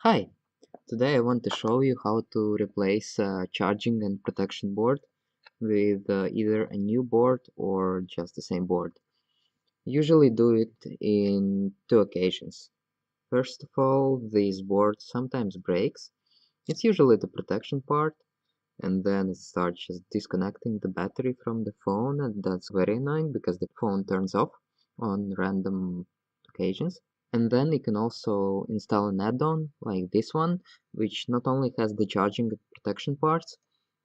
Hi, today I want to show you how to replace a charging and protection board with either a new board or just the same board. Usually do it in two occasions. First of all, this board sometimes breaks. It's usually the protection part, and then it starts just disconnecting the battery from the phone, and that's very annoying because the phone turns off on random occasions. And then you can also install an add-on like this one, which not only has the charging and protection parts,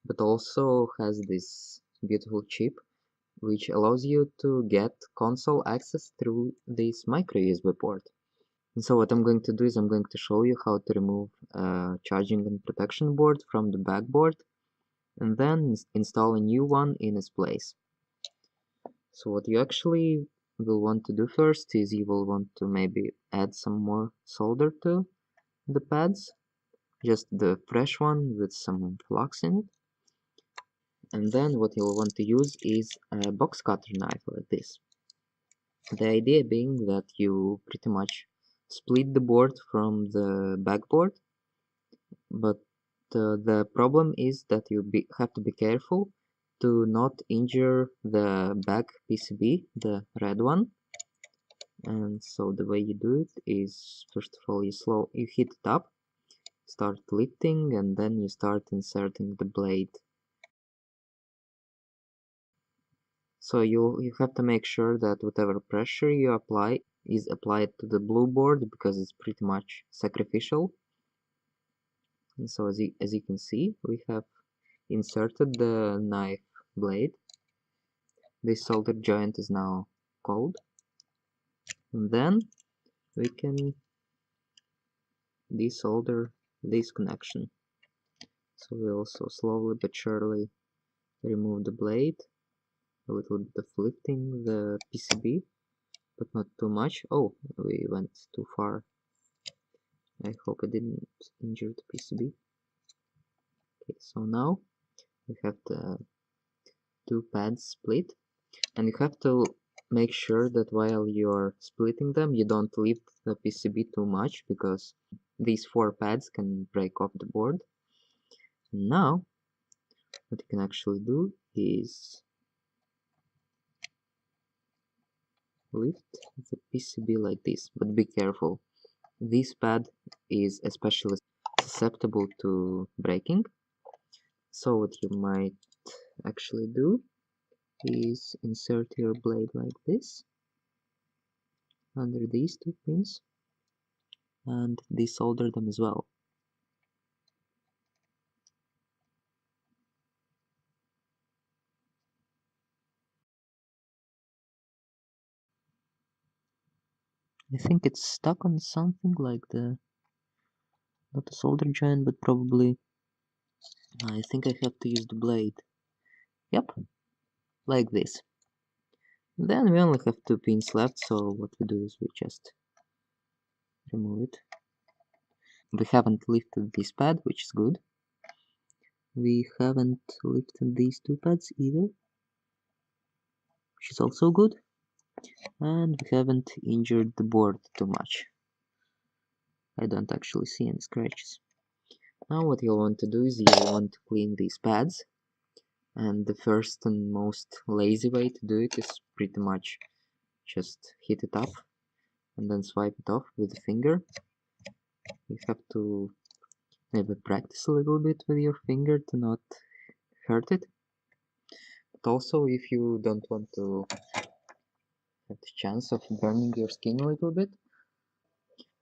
but also has this beautiful chip, which allows you to get console access through this micro USB port. And so what I'm going to do is I'm going to show you how to remove a charging and protection board from the backboard, and then install a new one in its place. So what you actually will want to do first is you will want to maybe add some more solder to the pads, just the fresh one with some flux in it. And then what you'll want to use is a box cutter knife like this. The idea being that you pretty much split the board from the backboard, but the problem is that you have to be careful to not injure the back PCB, the red one. And so the way you do it is, first of all, you hit it up, start lifting, and then you start inserting the blade. So you have to make sure that whatever pressure you apply is applied to the blue board, because it's pretty much sacrificial. And so as you can see, we have inserted the knife blade. This solder joint is now cold, and then we can desolder this connection. So we also slowly but surely remove the blade, a little bit of lifting the PCB, but not too much. Oh, we went too far. I hope I didn't injure the PCB. Okay, so now we have the two pads split, and you have to make sure that while you're splitting them, you don't lift the PCB too much, because these four pads can break off the board. And now what you can actually do is lift the PCB like this, but be careful. This pad is especially susceptible to breaking. So what you might actually do is insert your blade like this under these two pins and desolder them as well. I think it's stuck on something like not a solder joint, but probably, I think I have to use the blade. Yep, like this. Then we only have two pins left, so what we do is we just remove it. We haven't lifted this pad, which is good. We haven't lifted these two pads either, which is also good. And we haven't injured the board too much. I don't actually see any scratches. Now what you'll want to do is you'll want to clean these pads, and the first and most lazy way to do it is pretty much just hit it up and then swipe it off with the finger. You have to maybe practice a little bit with your finger to not hurt it. But also, if you don't want to have the chance of burning your skin a little bit,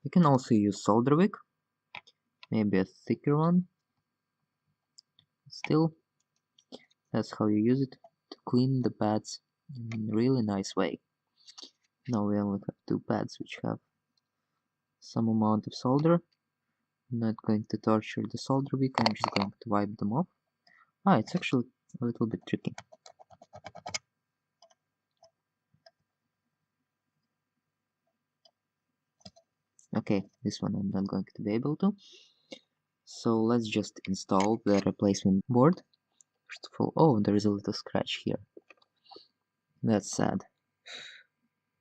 you can also use solder wick, maybe a thicker one. Still, that's how you use it to clean the pads in a really nice way. Now we only have two pads which have some amount of solder. I'm not going to torture the solder wick, I'm just going to wipe them off. It's actually a little bit tricky. Okay, this one I'm not going to be able to. So let's just install the replacement board. First of all, oh, there is a little scratch here. That's sad.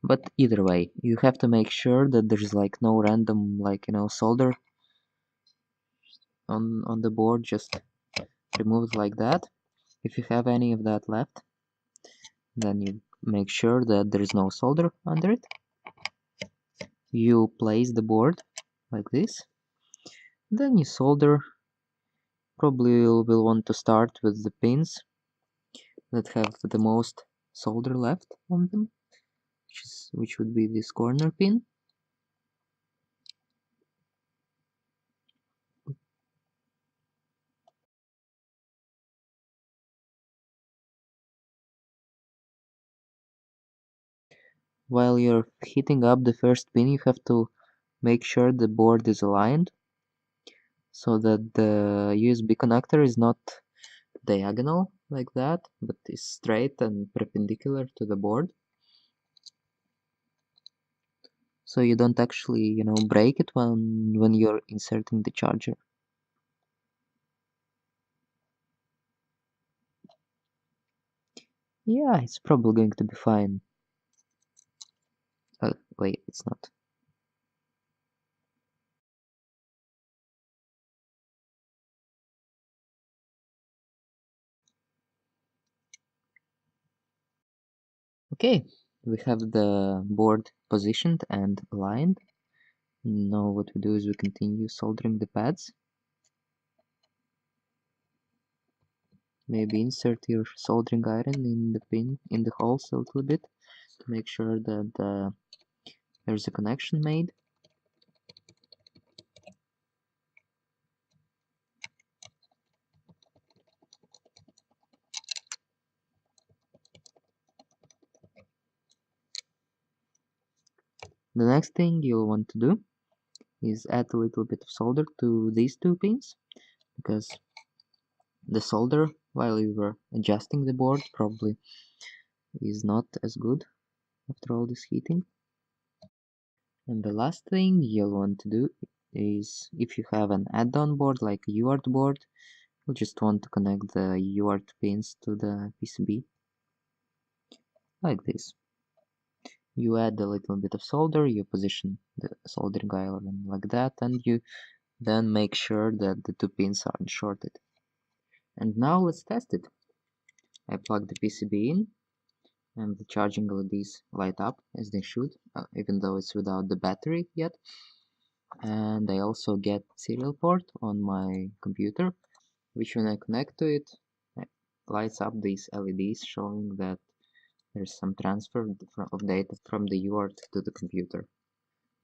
But either way, you have to make sure that there's like no random, like, solder on the board, just remove it like that. If you have any of that left, then you make sure that there is no solder under it. You place the board like this, then you solder. Probably you will want to start with the pins that have the most solder left on them, which would be this corner pin. While you're heating up the first pin, you have to make sure the board is aligned so that the USB connector is not diagonal like that, but is straight and perpendicular to the board. So you don't actually, break it when you're inserting the charger. Yeah, it's probably going to be fine. Wait, it's not. Okay, we have the board positioned and aligned. Now what we do is we continue soldering the pads. Maybe insert your soldering iron in the pin, in the holes a little bit, to make sure that there's a connection made. The next thing you'll want to do is add a little bit of solder to these two pins, because the solder, while you were adjusting the board, probably is not as good after all this heating. And the last thing you'll want to do is, if you have an add-on board like a UART board, you'll just want to connect the UART pins to the PCB like this. You add a little bit of solder, you position the soldering iron like that, and you then make sure that the two pins are unshorted. And now let's test it. I plug the PCB in, and the charging LEDs light up as they should, even though it's without the battery yet. And I also get serial port on my computer, which when I connect to it, lights up these LEDs showing that there's some transfer of data from the UART to the computer.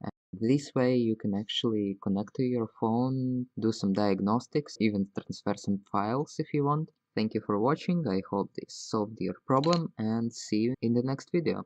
And this way you can actually connect to your phone, do some diagnostics, even transfer some files if you want. Thank you for watching. I hope this solved your problem, and see you in the next video.